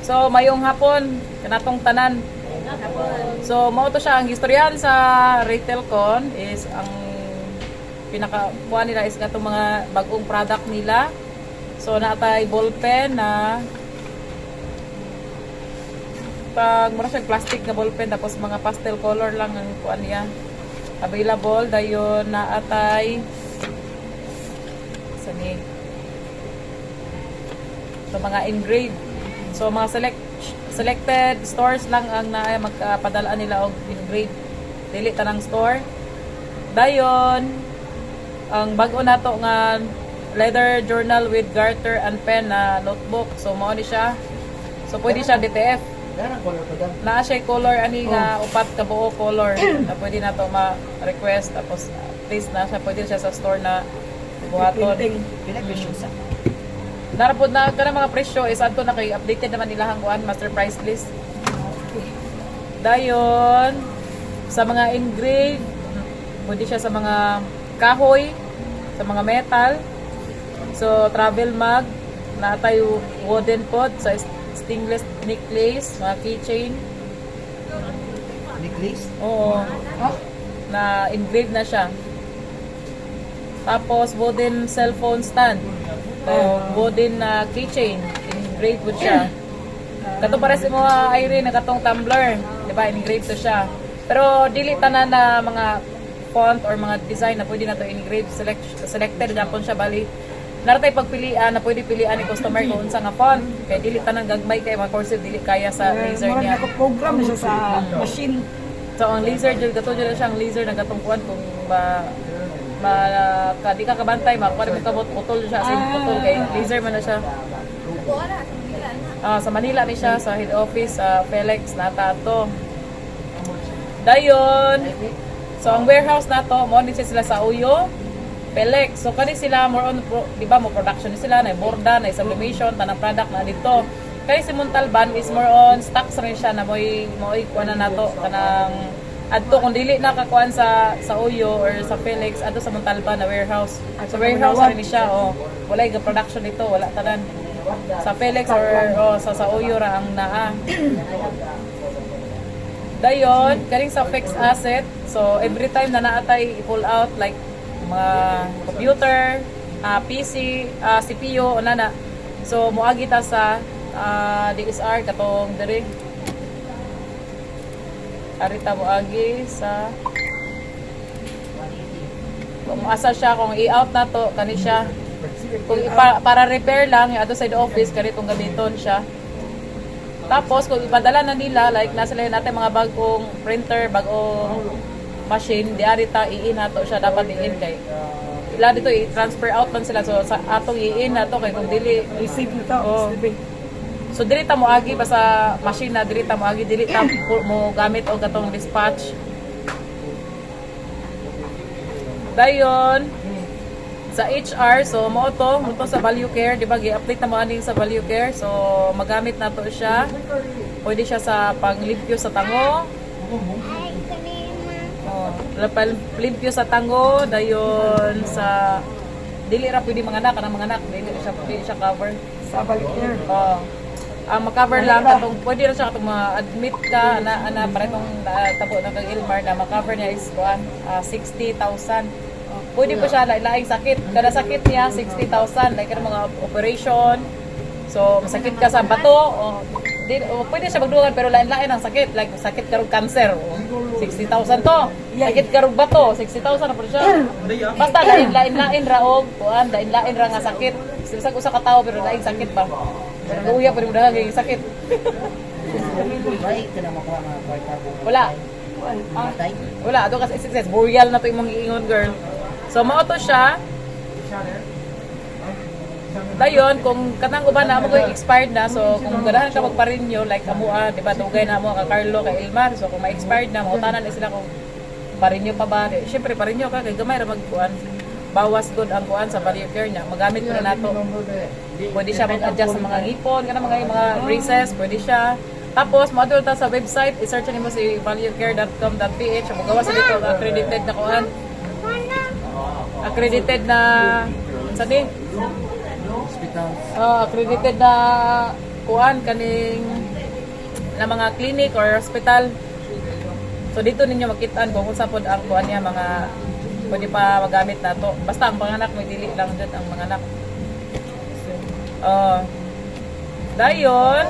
So mayong hapon kanatong tanan. So mao to siya ang istoryahan sa RetailCon is ang pinaka kuha nila is katong mga bagong product nila. So naatay ballpen na pag mura siya plastic na ballpen tapos mga pastel color lang ang kuha niya available. Dayon naatay sani so mga engraved. So mga selected stores lang ang magpadalaan nila og engraved, dili tanang store. Dayon ang bag-o nato nga leather journal with garter and pen na notebook. So mao ni siya. So pwede siya DTF. Naa siya color ani nga upat ka buo color na pwede nato ma-request tapos at least na siya pwede siya sa store na buhaton. Pila presyo sa? Narapod na ka mga presyo is adto na kay updated naman nila hangguan master price list. Dayon sa mga engraved pwede siya sa mga kahoy, sa mga metal. So travel mug na tayo wooden pod sa stainless necklace, mga keychain. Necklace? Oo. Na engraved na siya. Tapos wooden cellphone stand. O wooden na keychain, engraved po siya. Kato pares mo Irene na katong tumbler, di ba? Engraved to siya. Pero dili tanan na mga font or mga design na pwede na to engraved, selected na po siya bali. Naratay pagpilian na pwede pilian ni customer kung unsa nga font. Kay dili tanan gagmay kay mga cursive dili kaya sa laser niya. Program siya sa machine. So ang laser jud kato jud siya ang laser na katong kuan kung di ka kabantay makuha mo kabot putol siya as in putol kay laser man na siya. Sa Manila ni siya sa head office sa Felix nata to. Dayon. So ang warehouse nato mo ni sila sa Uyo, Felix. So kani sila more on di ba mo production ni sila na borda na sublimation tanang product na dito. Kay si Montalban is more on stocks rin siya na moy kuha na nato kanang adto kung dili nakakuan sa Uyo or sa Felix adto sa Montalban na warehouse. So warehouse rin siya wala ga production dito, wala tanan. Sa Felix or sa Uyo ra ang naa. Dayon kaning sa fixed asset. So every time na naatay i-pull out like mga computer, PC, CPU o nana. So moagi ta sa DSR katong diri. Arita mo agi sa kung asa siya kung i-out na to kani siya kung para repair lang yung ato sa office kani tong gamiton siya. Tapos kung ipadala na nila like nasa lain natin mga bagong printer, bagong machine, di arita i-in nato siya dapat i-in kay ila dito i-transfer out man sila so sa atong i-in nato kay kung dili Receive na to. so dili ta mo agi basta machine na dili ta mo agi dili ta mo gamit og katong dispatch. Dayon sa HR so mo to sa value care di ba gi-update na mo ani sa value care so magamit nato siya. Pwede siya sa panglimpyo sa tango. Limpyo sa tango dayon sa dili ra pwede mga anak dili siya cover Sa Balikir. ma-cover lang katong pwede ra siya katong ma-admit ka ana para itong tabo na kang Ilmar na ma-cover niya is 60,000. Pwede po siya laing sakit. Kada sakit niya 60,000 like mga operation. So masakit ka sa bato pwede siya magdugan pero lain-lain ang sakit like sakit karong cancer 60,000 to. Sakit karong bato 60,000 na po siya. Basta lain-lain ra og lain-lain ra nga sakit. Bisag usa ka tawo pero laing sakit ba. Pero luya pa rin mo dahil sakit. Wala. Wala. Ito kasi success. Boreal na ito yung mga iingon, girl. So, mauto siya. Dayon, kung kanang uban na mo ko expired na, so kung ganahan ka magpa-renew, like amua, di ba, dugay na mo ka Carlo, kay Ilmar, so kung ma-expired na, mautanan na sila kung pa-renew pa ba. Siyempre, pa-renew ka, kay gamay ra magkuhan. Bawas good ang kuan sa value care niya. Magamit ko na nato. Pwede siya mag-adjust sa mga ngipon, mga braces, pwede siya. Tapos, mo-adult ta sa website, i-search nimo si valuecare.com.ph. Magawa sa dito accredited na kuan. Accredited na sa din. Hospital. Accredited na kuan kaning na mga clinic or hospital. So dito ninyo makitaan kung unsa pod ang kuan niya mga pwede pa magamit nato. Basta ang panganak may dili lang jud ang mga anak. Dayon.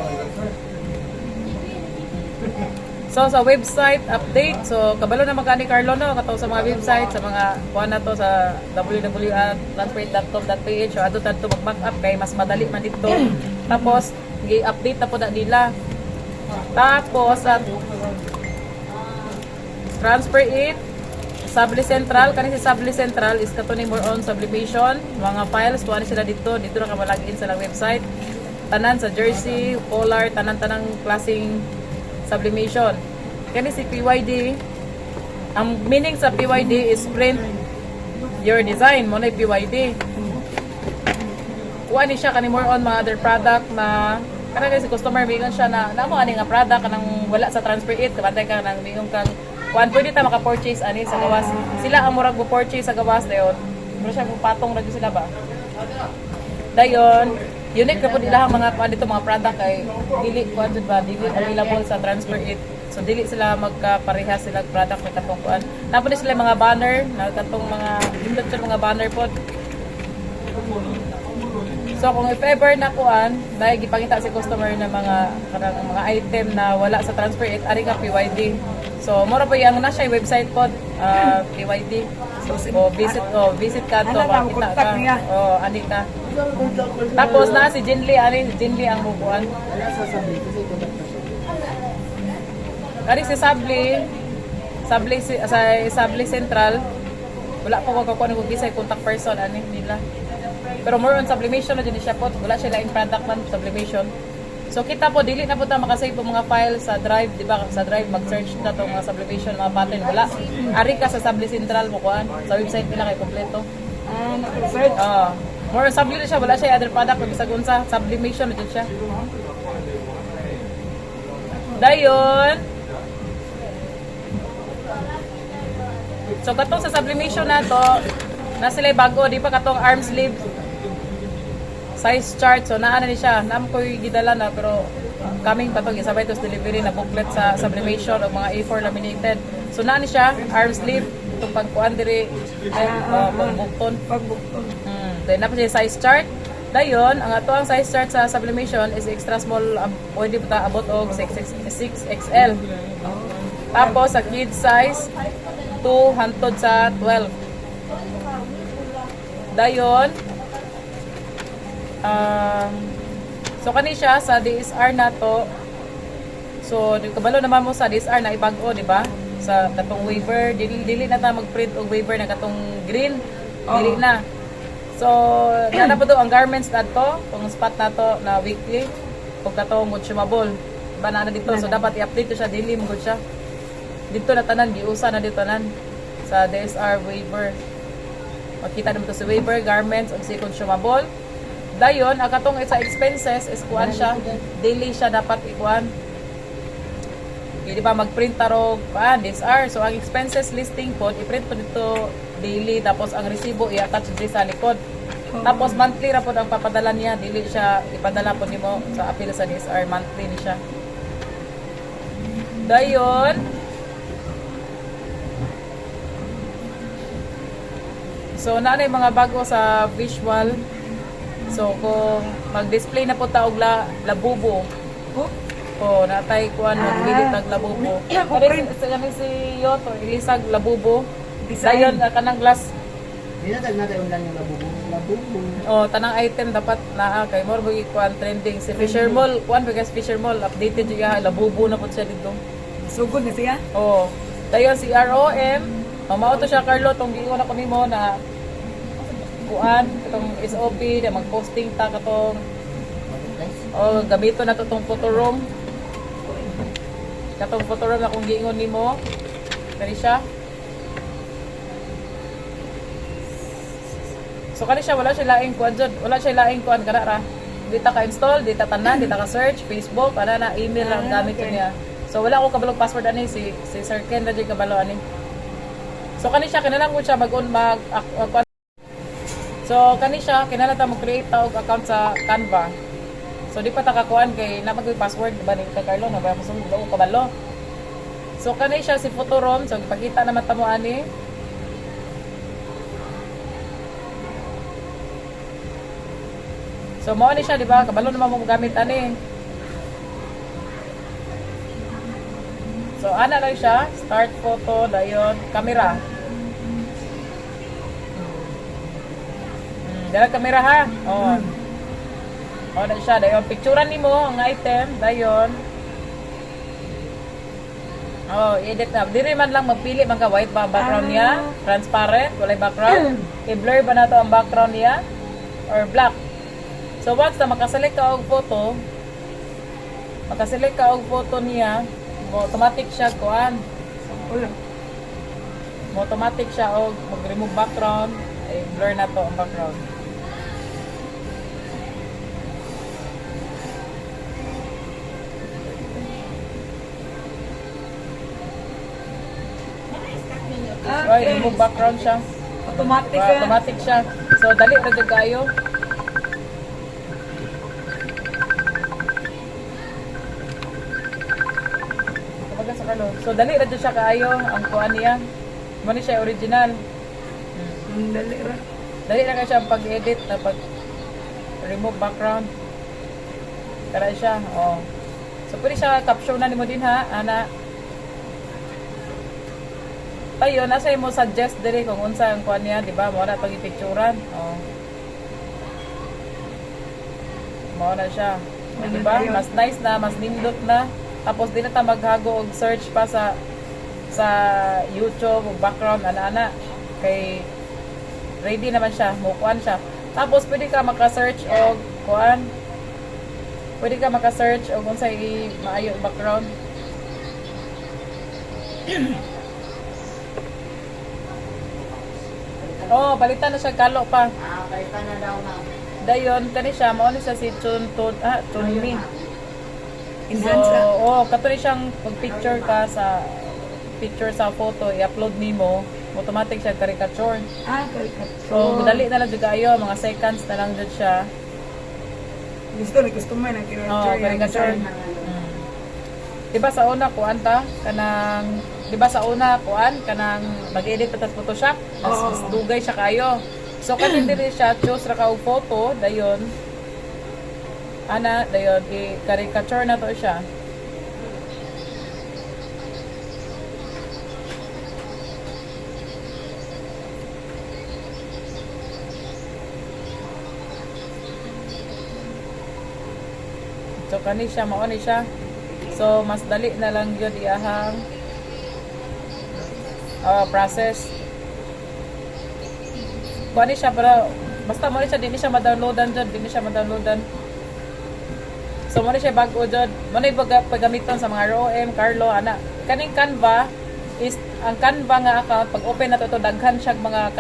So sa website update, so kabalo na magani Carlo no kataw sa mga website sa mga kuan na to sa www.transparent.com.ph so adto tadto mag-back up kay mas madali man dito. Tapos gi-update na po na nila. Tapos at transfer it Subli Central, kani si Subli Central is kato ni more on sublimation, mga files tuwa ni sila dito na ka malagin sa lang website. Tanan sa jersey, collar, tanan-tanang klaseng sublimation. Kani si PYD, ang meaning sa PYD is print your design mo na PYD. Kuha ni siya kani more on mga other product na kana si customer mingon siya na namo ani nga product kanang wala sa transfer it kabantay ka nang mingon kang kuan pwede ta maka-purchase ani sa gawas. Sila ang murag mo purchase sa gawas dayon. Pero siya mo patong ra sila ba? Dayon, unique ra pud ilahang mga kuan dito mga product kay dili kuan jud ba dili available sa transfer it. So dili sila magkaparehas sila product may katong kuan. Napod sila mga banner, na katong mga indot mga banner pod. So kung if ever na kuan, dahil gipangita si customer na mga item na wala sa transfer it, ari nga PYD. So mura pa yang na siya website pod PYD. So visit ka to makita ka. Ani ka. Tapos na si Jinli ang mukuan. Ari si Sabli Central. Wala pa wag ko ano gisay contact person ani nila. Pero more on sublimation na din siya po. Wala siya laing product man sublimation. So kita po dili na po ta makasave po mga file sa drive, di ba? Sa drive mag-search na tong mga sublimation, mga pattern wala. Ari ka sa Subli Central mo kuan. Sa website nila kay kompleto. Search. More on subli na siya, wala siya other product kung bisag unsa, sublimation na din siya. Dayon. So katong sa sublimation na to, na sila bago, di pa katong arm sleeve size chart. So naa na ni siya. Naam ko gidala na pero coming pa to isabay to delivery na booklet sa sublimation o mga A4 laminated. So naa ni siya arm sleeve itong pagkuan diri pagbukton. Then na pa siya size chart. Dayon ang ato ang size chart sa sublimation is extra small pwede pa abot og 6XL. Tapos sa kid size 2 hantod sa 12. Dayon so kani siya sa DSR na to. So kabalo naman mo sa DSR na ibag-o, di ba? Sa katong waiver, dili na ta mag-print og waiver na katong green. Dili na. So nana po to ang garments nato, tong spot nato na weekly ug katong consumable. Ba na dito so dapat i-update to siya daily mo siya. Dito na tanan giusa na dito tanan sa DSR waiver. Makita naman to sa waiver, garments ug si consumable. Dayon, ang katong sa expenses is kuan siya, daily siya dapat ikuan. Di ba mag-print taro kuan DSR. So ang expenses listing po, i-print po dito daily tapos ang resibo i-attach dito sa likod. Tapos monthly ra po ang papadala niya, dili siya ipadala po nimo sa apil sa DSR, monthly ni siya. Dayon, so naanay mga bago sa visual. So kung mag-display na po ta og labubo. Natay kuan magbili tag labubo. Kani si Yoto ilisag labubo. Dayon kanang glass. Dili na tayo lang yung labubo. Tanang item dapat naa kay more bagi kuan trending si Fisher Mall. Kuan because Fisher Mall updated siya labubo na pud siya dito. Sugod na siya. Dayon si ROM. Mao to siya Carlo tong giingon ako nimo na kuan katong SOP na mag-posting ta katong gamito na to tong photo room. Katong photo room na kung giingon nimo. Kani siya. So kani siya wala siya laing kuan jud, wala siya laing kuan kana ra. Di ta ka-install, di ta tanan, di ta ka-search, Facebook, ana na email lang gamit niya. So wala ko kabalog password ani si Sir Ken ra jud kabalo ani. So kani siya kanalang ko siya So kani siya kinahanglan ta mo create ta og account sa Canva. So di pa takakuan kay napag password ba ni Carlo na ba pasong daw kabalo. So kanay siya si Photorom, so ipakita naman ta mo ani. So mo ani siya di ba? Kabalo naman mo gamit ani. So ana lang siya, start photo dayon camera. Dala kamera ha. Oh. Oh, na siya dayon picturean nimo ang item dayon. Oh, edit na. Diri man lang magpili man ka white ba ang background niya, transparent, walay background. I-blur ba nato ang background niya or black. So once na makaselect ka og photo, niya, mo automatic siya kuan. Wala. Mo automatic siya og mag-remove background, ay blur na to ang background. So, ay, remove background siya. Automatic Diba, automatic siya. So, dali ra jud kayo. Kapag sa kalo. So, dali ra jud siya kaayo ang kuan niya. Mo ni siya original. Dali ra. Dali na ka siya ang pag-edit na pag remove background. Kara siya, oh. So, pwede siya caption na nimo din ha, ana. Tayo, nasa mo suggest diri kung unsa ang kuan niya, di ba? Mo na pag ipicturan. Oh. Mo na siya. O, di ba? Mas nice na, mas nindot na. Tapos di na ta maghago og search pa sa YouTube o background ana-ana kay ready naman siya, mo kuan siya. Tapos pwede ka maka-search og kuan. Pwede ka maka-search og unsa maayo ang background. Oh, balitan na siya kalo pa. Palitan na daw na. Dayon kani siya mao ni siya si Chunmi. Enhance ka. Kato ni siyang pag-picture ka sa picture sa photo, i-upload nimo, automatic siya caricature. Caricature. So, dali na lang jud kayo, mga seconds na lang jud siya. Gusto ni customer ng caricature. Caricature. Diba sa una kuan ta kanang kanang mag-edit pa sa Photoshop, mas dugay siya kayo. So kanang diri siya choose ra ka og photo dayon i-caricature na to siya. So kani siya mao ni siya. So mas dali na lang gyud iyahang process. Kuha ni siya pero basta mo ni siya, di ni siya ma-downloadan dyan, di ni siya ma-downloadan. So mo ni siya bago dyan, mo ni pagamiton sa mga ROM, Carlo, ana. Kaning Canva is, ang Canva nga account, pag open na to daghan siya mga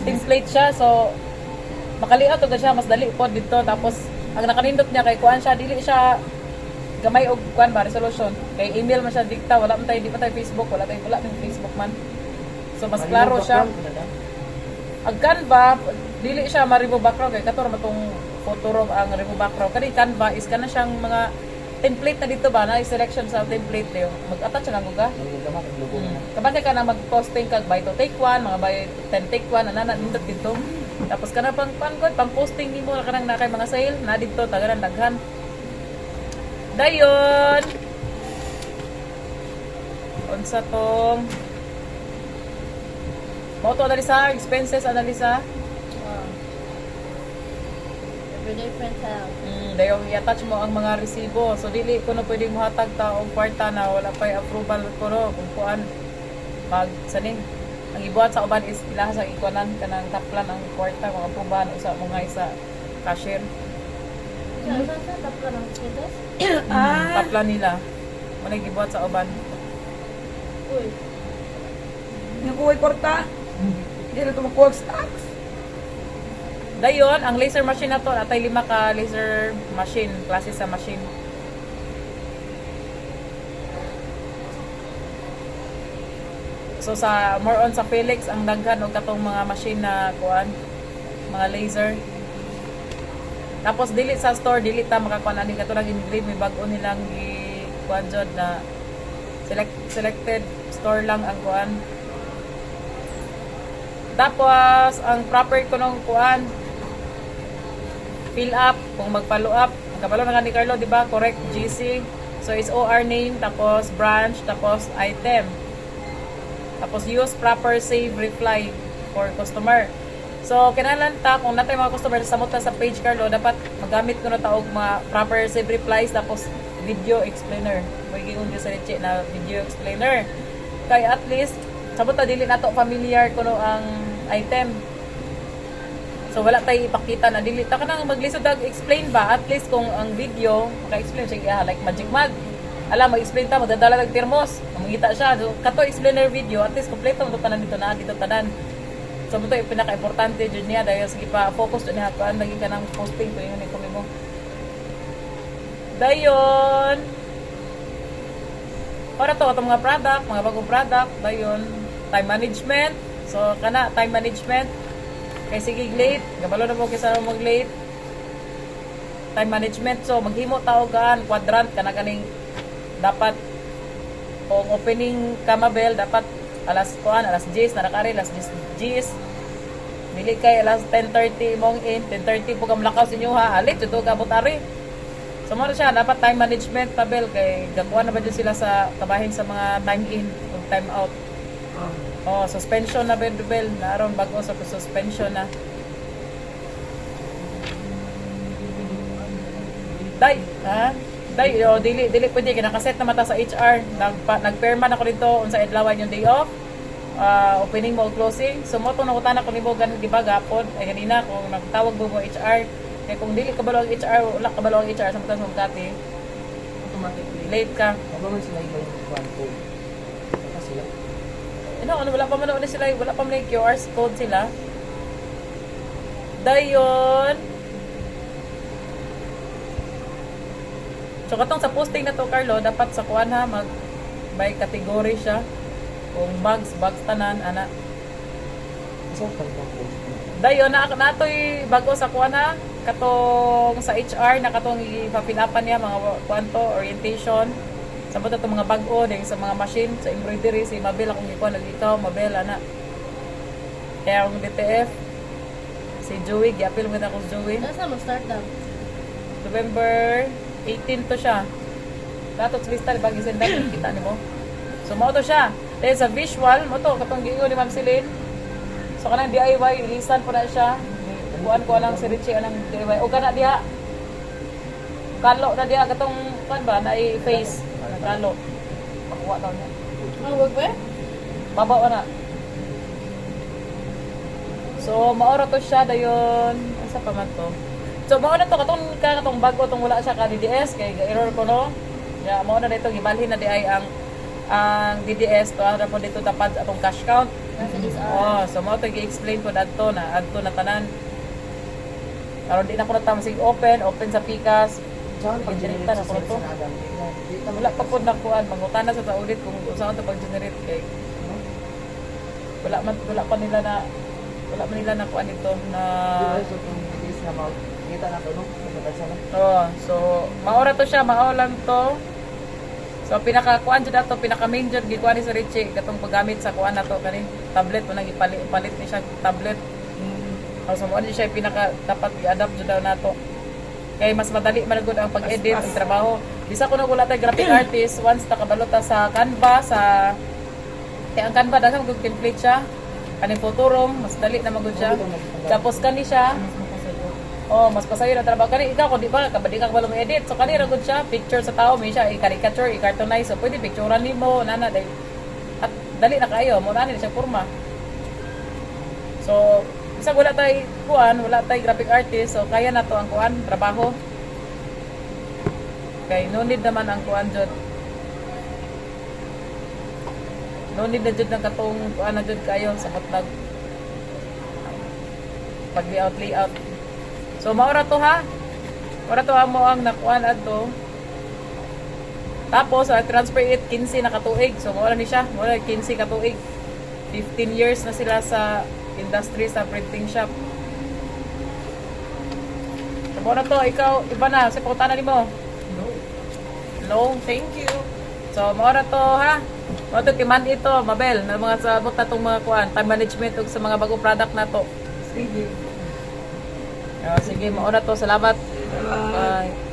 template siya. So makaliot to siya, mas dali po dito. Tapos ang nakanindot niya kay kuan siya, dili siya gamay og kuan ba resolution. Kay email man siya dikta, wala man tayo, di pa tayo Facebook, wala tayong Facebook man. So mas klaro siya. Ang Canva, dili siya ma-remove background kay kato ra matong Photorom ang remove background. Kani Canva is kana siyang mga template na dito ba na selection sa template dayo. Mag-attach na guga. Kabante ka na mag-posting kag by to take one, mga by 10 take one ana nindot dito. Tapos kana pang posting nimo kanang na kay mga sale na dito tagaran daghan. Dayon. Unsa tong mo to analisa, expenses analisa. Everyday friends help. Dayon i-attach mo ang mga resibo. So dili ko na pwedeng muhatag ta og kwarta na wala pa approval ko no kung kuan mag saning ang ibuhat sa uban is ilaha sa ikuanan kanang taplan ang kwarta mga puban usa mo nga isa cashier. Saan tapla ng kitas? Taplan nila. Mo na gibuhat sa uban. Uy. Nakuha kwarta. Hindi na ito makuha stocks. Dayon, ang laser machine na to, atay 5 ka laser machine, klase sa machine. So sa more on sa Felix ang daghan og katong mga machine na kuan, mga laser. Tapos dili sa store, dili ta makakuan ani katulad engrave may bag-o nilang kuan jud na selected store lang ang kuan. Tapos ang proper ko nung kuan fill up kung mag-follow up. Ang kabalo na ni Carlo, di ba? Correct GC. So is OR name tapos branch tapos item. Tapos use proper save reply for customer. So, kinahanglan ta kung natay mga customer sa muta sa page Carlo, dapat magamit ko na taog mga proper save replies tapos video explainer. May gigon sa Richie na video explainer. Kay at least sa muta dili nato familiar kuno ang item. So wala tay ipakita na dili ta kanang maglisod og explain ba at least kung ang video maka-explain siya like Magic Mag. Alam mag-explain ta magdadala ng termos, mangita siya. So, kato explainer video at least kompleto mo tanan dito na dito tanan. So, ito yung pinaka-importante dyan niya dahil sige pa, focus dyan niya kuan lagi ka ng posting ko yun yung mo. Dayon. Para to, itong mga product, mga bagong product, dayon. Time management. So, kana, time management. Kay sige late, gabalo na po kaysa mag-late. Time management. So, maghimo tao gaan, quadrant, kana kaning dapat kung opening kamabel, dapat alas 10 na nakari, alas 10 dili kay alas 10:30 mong in 10:30 po kam lakaw sa inyo ha alit ito ka butari so mo siya dapat time management tabel kay gakuha na ba dyan sila sa kabahin sa mga time in ug time out suspension na bel na aron bago sa suspension na dili pwede kinakaset na mata sa HR nagperma na ko dito unsa adlawan yung day off opening mo closing so mo to nakutana ko nimo gan di ba gapon ay ganina kung nagtawag mo HR kay kung dili kabalo ang HR wala kabalo ang HR sa mata sa Makati Automatically. late ka Ano man sila yung one code? Baka sila. wala pa man sila wala pa man QR code sila dayon. So katong sa posting na to Carlo, dapat sa kuan ha mag by category siya. Kung bags tanan ana. Isa pa ito post. Dayon natoy bago sa kuan ha katong sa HR na katong ipapilapan niya mga kuanto orientation. Sabot ato mga bag-o ding sa mga machine sa embroidery si Mabel akong ikuan nagikaw Mabel ana. Kaya ang DTF si Joey giapil mo na ko Joey. That's how start daw. November 18 to siya. Datot sa lista, diba? Gisendan, kita ni mo. So, mo to siya. Then, sa visual, mo to, katong giingo ni Ma'am Celine. So, kanang DIY, ilisan po na siya. Buwan ko anang si Richie, anang DIY. O kana diha. Kalo na diha, katong, kan ba, na i-face. Kalo. Pakuha daw niya. Wag ba? Babaw na. So, maora to siya, dayon. Asa pa man to? So, mao na to katong bago tong wala siya ka DDS kay error ko no. Ya mao na dito gibalhin na di ay ang DDS to ara po dito tapad atong cash count. Nasa this So mao to gi-explain ko adto na tanan. Aron di na ko na sig open sa Pikas. Saan Generate pag-generate na sa ko to. sa Adam? Wala pa pud na kuan mangutana sa audit kung saan to pag-generate kay wala pa nila na kuan ito na So, kung bilis na kita na to, no? Sa na. so maora to siya, mao lang to. So pinaka kuan jud ato, pinaka main jud gikuan ni sa Richie katong paggamit sa kuan nato kani tablet mo nang ipalit ni siya tablet. So mo siya pinaka dapat i-adapt jud daw nato. Kay mas madali man gud ang pag-edit ang trabaho. Bisa ko na wala tay graphic artist once nakabalot ta sa Canva kay ang Canva daghang gud template siya. Kaning Photorom mas dali na magud siya. Tapos kani siya mas pasayo na trabaho kani ikaw kung di ba kabadi ka balong edit so kani ra gud siya picture sa tao may siya i-caricature i-cartoonize so pwede picturean nimo nana dai at dali na kayo mo nani siya porma so isa wala tay graphic artist so kaya na to ang kuan trabaho kay no need naman ang kuan jud no need na jud ng katong kuan na jud kayo sa matlag pag layout so maura to ha. Maura to mo ang nakuan adto. Tapos transfer it 15 na katuig. So maura ni siya, maura 15 katuig. 15 years na sila sa industry sa printing shop. So Sabo na to, ikaw, iba na, sa pangutana ni mo. No, thank you. So, maura to ha. Maura to, timan ito, Mabel, na mga sabot na itong mga kuan, time management ug sa mga bagong product na to. Sige. Sige, maura to, salamat. Bye. Bye.